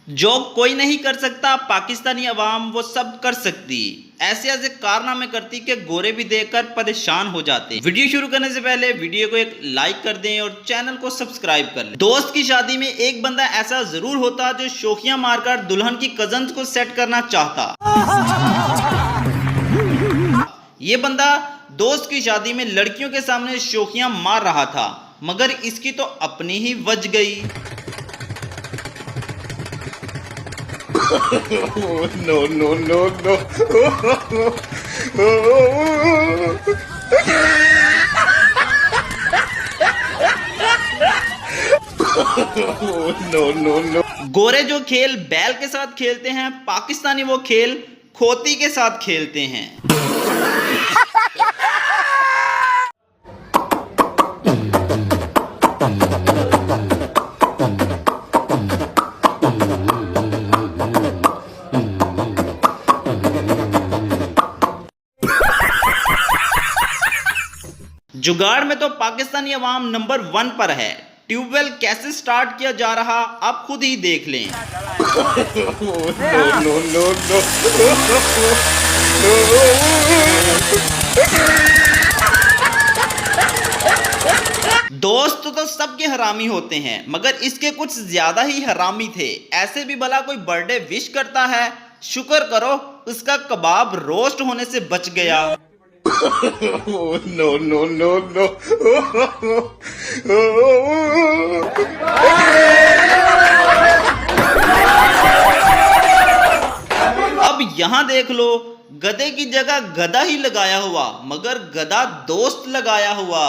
जो कोई नहीं कर सकता पाकिस्तानी अवाम वो सब कर सकती। ऐसे ऐसे कारनामे करती कि गोरे भी देखकर परेशान हो जाते। वीडियो शुरू करने से पहले वीडियो को एक लाइक कर दें और चैनल को सब्सक्राइब कर लें। दोस्त की शादी में एक बंदा ऐसा जरूर होता जो शोखियां मारकर दुल्हन की कजन्स को सेट करना चाहता। ये बंदा दोस्त की शादी में लड़कियों के सामने शोखियां मार रहा था, मगर इसकी तो अपनी ही वज गई। No, no, no, no. No, no, no. गोरे जो खेल बैल के साथ खेलते हैं, पाकिस्तानी वो खेल खोती के साथ खेलते हैं। जुगाड़ में तो पाकिस्तानी अवाम नंबर 1 पर है। ट्यूबवेल कैसे स्टार्ट किया जा रहा आप खुद ही देख लें। No, no, no, दोस्त तो सबके हरामी होते हैं, मगर इसके कुछ ज्यादा ही हरामी थे। ऐसे भी भला कोई बर्थडे विश करता है, शुक्र करो उसका कबाब रोस्ट होने से बच गया। no, no, no, no. अब यहाँ देख लो, गधे की जगह गधा ही लगाया हुआ, मगर गधा दोस्त लगाया हुआ।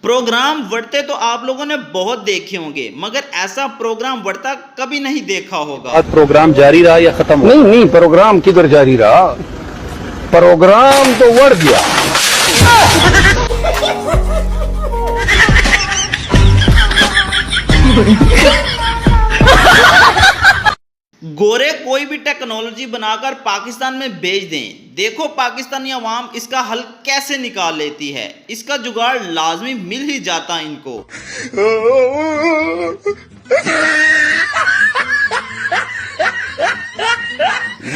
प्रोग्राम बढ़ते तो आप लोगों ने बहुत देखे होंगे, मगर ऐसा प्रोग्राम बढ़ता कभी नहीं देखा होगा। प्रोग्राम जारी रहा या खत्म? नहीं, प्रोग्राम किधर जारी रहा, प्रोग्राम तो बढ़ गया। गोरे कोई भी टेक्नोलॉजी बनाकर पाकिस्तान में बेच दें, देखो पाकिस्तानी अवाम इसका हल कैसे निकाल लेती है। इसका जुगाड़ लाजमी मिल ही जाता इनको।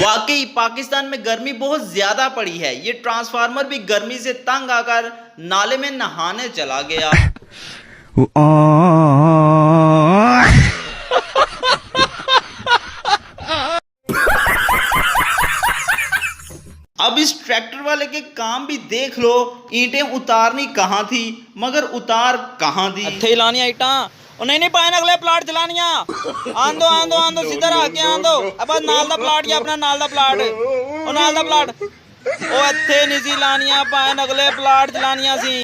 वाकई पाकिस्तान में गर्मी बहुत ज्यादा पड़ी है। ये ट्रांसफार्मर भी गर्मी से तंग आकर नाले में नहाने चला गया। अब इस ट्रैक्टर वाले के काम भी देख लो। ईंटें उतारनी कहाँ थी, मगर उतार कहाँ दी। ਇੱਥੇ ਹੀ ਲਾਣੀਆਂ ਇੱਟਾਂ। ਉਹ ਨਹੀਂ ਪਾਏ ਨਾ ਅਗਲੇ ਪਲਾਟ ਚਲਾਣੀਆਂ। ਆਂਦੋ ਸਿੱਧਾ ਆ ਕੇ ਆਂਦੋ। ਅਬਾ ਨਾਲ ਦਾ ਪਲਾਟ ਜਾਂ ਆਪਣਾ ਨਾਲ ਦਾ ਪਲਾਟ। ਉਹ ਨਾਲ ਦਾ ਪਲਾਟ। ਉਹ ਇੱਥੇ ਨਹੀਂ ਸੀ ਲਾਣੀਆਂ, ਪਾਏ ਅਗਲੇ ਪਲਾਟ ਚਲਾਣੀਆਂ ਸੀ।